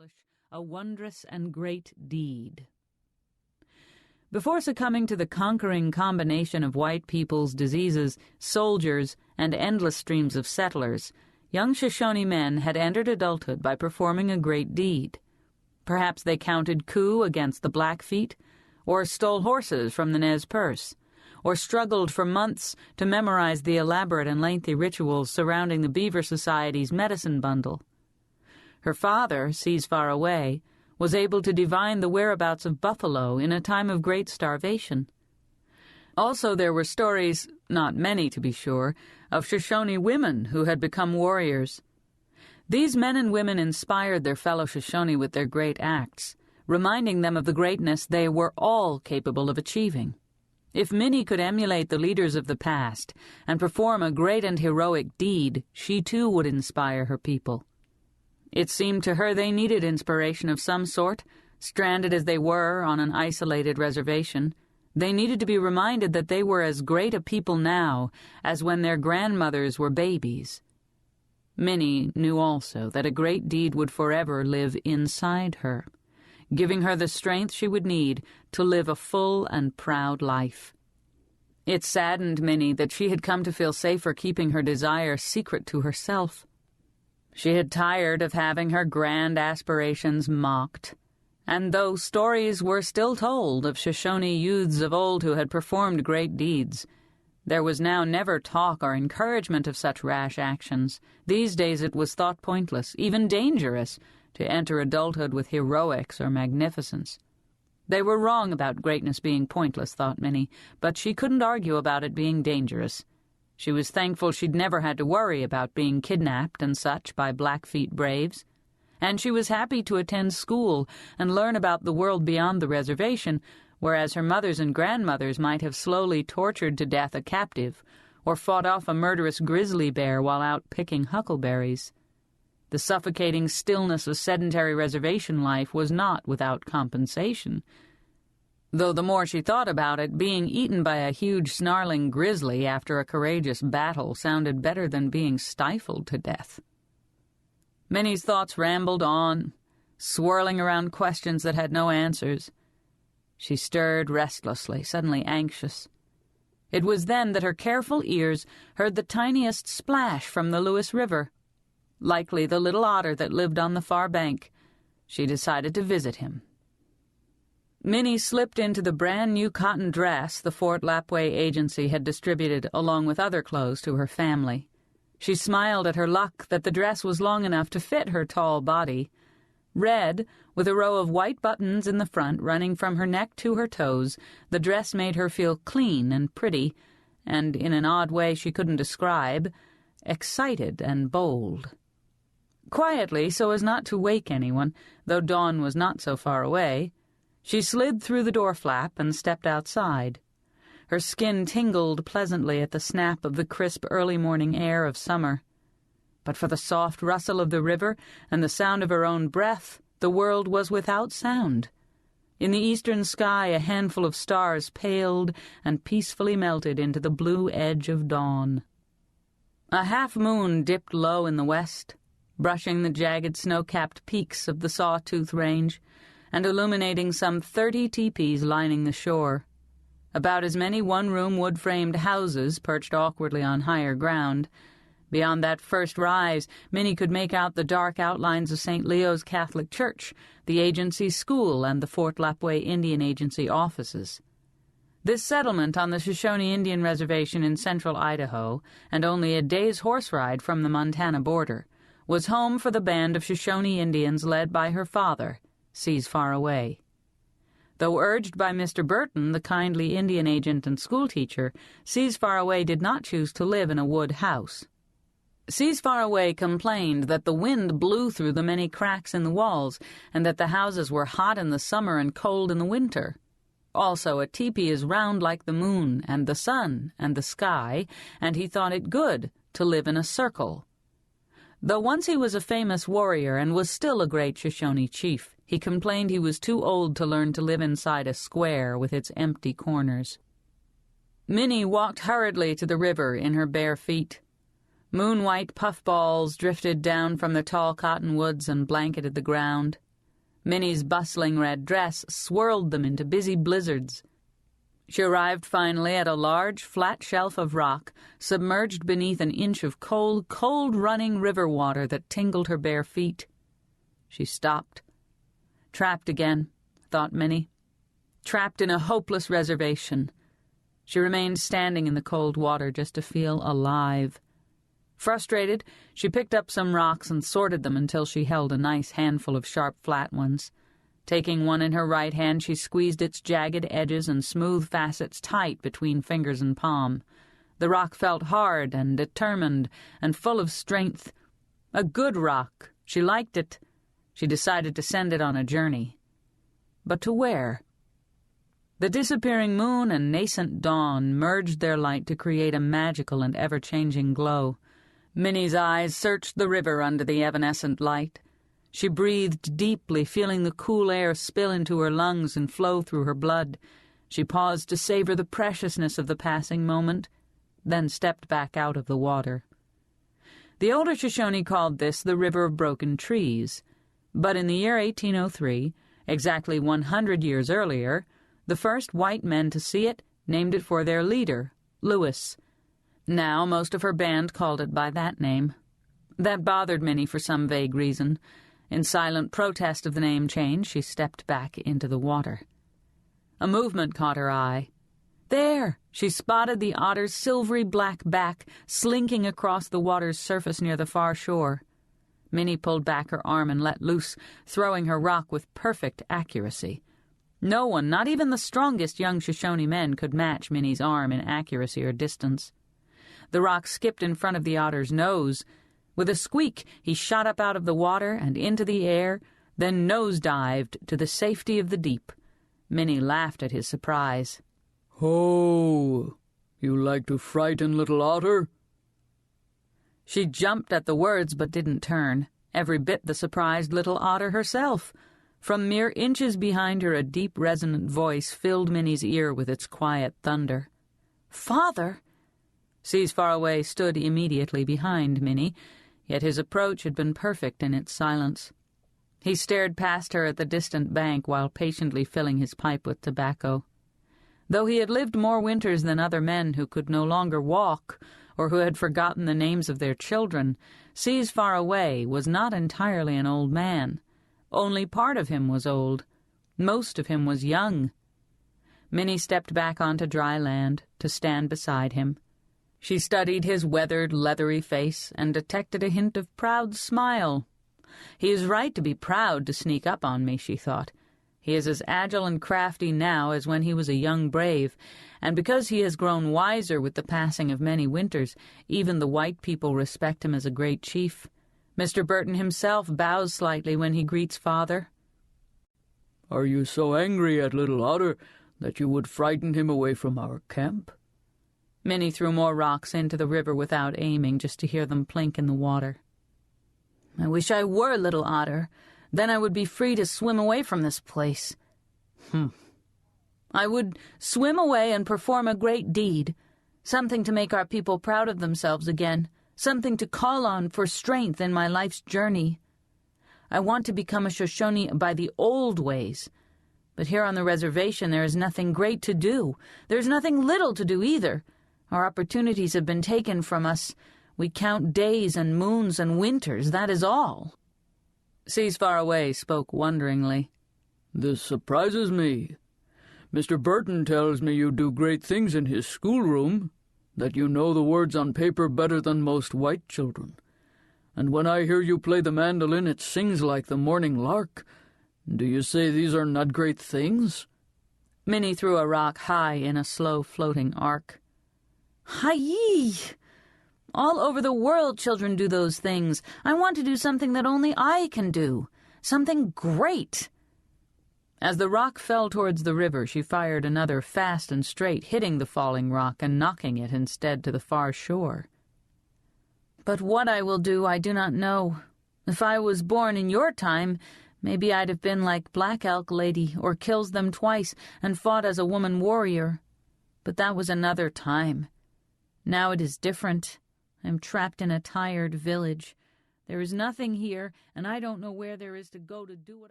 accomplish a wondrous and great deed. Before succumbing to the conquering combination of white people's diseases, soldiers, and endless streams of settlers, young Shoshone men had entered adulthood by performing a great deed. Perhaps they counted coup against the Blackfeet, or stole horses from the Nez Perce, or struggled for months to memorize the elaborate and lengthy rituals surrounding the Beaver Society's medicine bundle. Her father, seas far away, was able to divine the whereabouts of buffalo in a time of great starvation. Also there were stories, not many to be sure, of Shoshone women who had become warriors. These men and women inspired their fellow Shoshone with their great acts, reminding them of the greatness they were all capable of achieving. If Minnie could emulate the leaders of the past and perform a great and heroic deed, she too would inspire her people. It seemed to her they needed inspiration of some sort. Stranded as they were on an isolated reservation, they needed to be reminded that they were as great a people now as when their grandmothers were babies. Minnie knew also that a great deed would forever live inside her, giving her the strength she would need to live a full and proud life. It saddened Minnie that she had come to feel safer keeping her desire secret to herself. She had tired of having her grand aspirations mocked, and though stories were still told of Shoshone youths of old who had performed great deeds, there was now never talk or encouragement of such rash actions. These days it was thought pointless, even dangerous, to enter adulthood with heroics or magnificence. They were wrong about greatness being pointless, thought Minnie, but she couldn't argue about it being dangerous. She was thankful she'd never had to worry about being kidnapped and such by Blackfeet braves, and she was happy to attend school and learn about the world beyond the reservation, whereas her mothers and grandmothers might have slowly tortured to death a captive or fought off a murderous grizzly bear while out picking huckleberries. The suffocating stillness of sedentary reservation life was not without compensation, though the more she thought about it, being eaten by a huge snarling grizzly after a courageous battle sounded better than being stifled to death. Minnie's thoughts rambled on, swirling around questions that had no answers. She stirred restlessly, suddenly anxious. It was then that her careful ears heard the tiniest splash from the Lewis River. Likely the little otter that lived on the far bank. She decided to visit him. Minnie slipped into the brand-new cotton dress the Fort Lapwai agency had distributed along with other clothes to her family. She smiled at her luck that the dress was long enough to fit her tall body. Red, with a row of white buttons in the front running from her neck to her toes, the dress made her feel clean and pretty, and in an odd way she couldn't describe, excited and bold. Quietly, so as not to wake anyone, though dawn was not so far away, she slid through the door flap and stepped outside. Her skin tingled pleasantly at the snap of the crisp early morning air of summer. But for the soft rustle of the river and the sound of her own breath, the world was without sound. In the eastern sky a handful of stars paled and peacefully melted into the blue edge of dawn. A half-moon dipped low in the west, brushing the jagged snow-capped peaks of the Sawtooth Range, and illuminating some 30 tepees lining the shore. About as many one-room wood-framed houses perched awkwardly on higher ground. Beyond that first rise, Minnie could make out the dark outlines of St. Leo's Catholic Church, the agency school, and the Fort Lapwai Indian Agency offices. This settlement on the Shoshone Indian Reservation in central Idaho, and only a day's horse ride from the Montana border, was home for the band of Shoshone Indians led by her father, seas far away. Though urged by Mr. Burton, the kindly Indian agent and schoolteacher, Seas Far Away did not choose to live in a wood house. Seas Far Away complained that the wind blew through the many cracks in the walls, and that the houses were hot in the summer and cold in the winter. Also, a teepee is round like the moon and the sun and the sky, and he thought it good to live in a circle. Though once he was a famous warrior and was still a great Shoshone chief, he complained he was too old to learn to live inside a square with its empty corners. Minnie walked hurriedly to the river in her bare feet. Moon-white puffballs drifted down from the tall cottonwoods and blanketed the ground. Minnie's bustling red dress swirled them into busy blizzards. She arrived finally at a large, flat shelf of rock, submerged beneath an inch of cold, cold-running river water that tingled her bare feet. She stopped. Trapped again, thought Minnie. Trapped in a hopeless reservation. She remained standing in the cold water just to feel alive. Frustrated, she picked up some rocks and sorted them until she held a nice handful of sharp, flat ones. Taking one in her right hand, she squeezed its jagged edges and smooth facets tight between fingers and palm. The rock felt hard and determined and full of strength. A good rock. She liked it. She decided to send it on a journey. But to where? The disappearing moon and nascent dawn merged their light to create a magical and ever-changing glow. Minnie's eyes searched the river under the evanescent light. She breathed deeply, feeling the cool air spill into her lungs and flow through her blood. She paused to savor the preciousness of the passing moment, then stepped back out of the water. The older Shoshone called this the River of Broken Trees, but in the year 1803, exactly 100 years earlier, the first white men to see it named it for their leader, Lewis. Now most of her band called it by that name. That bothered Minnie for some vague reason. In silent protest of the name change, she stepped back into the water. A movement caught her eye. There! She spotted the otter's silvery black back slinking across the water's surface near the far shore. Minnie pulled back her arm and let loose, throwing her rock with perfect accuracy. No one, not even the strongest young Shoshone men, could match Minnie's arm in accuracy or distance. The rock skipped in front of the otter's nose. With a squeak, he shot up out of the water and into the air, then nose-dived to the safety of the deep. Minnie laughed at his surprise. "Oh, you like to frighten little otter?" She jumped at the words but didn't turn, every bit the surprised little otter herself. From mere inches behind her, a deep, resonant voice filled Minnie's ear with its quiet thunder. "Father!" Seas Far Away stood immediately behind Minnie, yet his approach had been perfect in its silence. He stared past her at the distant bank while patiently filling his pipe with tobacco. Though he had lived more winters than other men who could no longer walk, or who had forgotten the names of their children, Seas Far Away was not entirely an old man. Only part of him was old. Most of him was young. Minnie stepped back onto dry land to stand beside him. She studied his weathered, leathery face and detected a hint of proud smile. He is right to be proud to sneak up on me, she thought. He is as agile and crafty now as when he was a young brave, and because he has grown wiser with the passing of many winters, even the white people respect him as a great chief. Mr. Burton himself bows slightly when he greets father. "Are you so angry at little otter that you would frighten him away from our camp?" Minnie threw more rocks into the river without aiming, just to hear them plink in the water. "I wish I were little otter. Then I would be free to swim away from this place." "I would swim away and perform a great deed, something to make our people proud of themselves again, something to call on for strength in my life's journey. I want to become a Shoshone by the old ways. But here on the reservation there is nothing great to do. There is nothing little to do either. Our opportunities have been taken from us. We count days and moons and winters, that is all." Seas Far Away spoke wonderingly. "This surprises me. Mr. Burton tells me you do great things in his schoolroom, that you know the words on paper better than most white children. And when I hear you play the mandolin, it sings like the morning lark. Do you say these are not great things?" Minnie threw a rock high in a slow floating arc. "Hi-yee! All over the world children do those things. I want to do something that only I can do. Something great." As the rock fell towards the river, she fired another fast and straight, hitting the falling rock and knocking it instead to the far shore. "But what I will do, I do not know. If I was born in your time, maybe I'd have been like Black Elk Lady, or kills them twice, and fought as a woman warrior. But that was another time. Now it is different. I am trapped in a tired village. There is nothing here, and I don't know where there is to go to do what I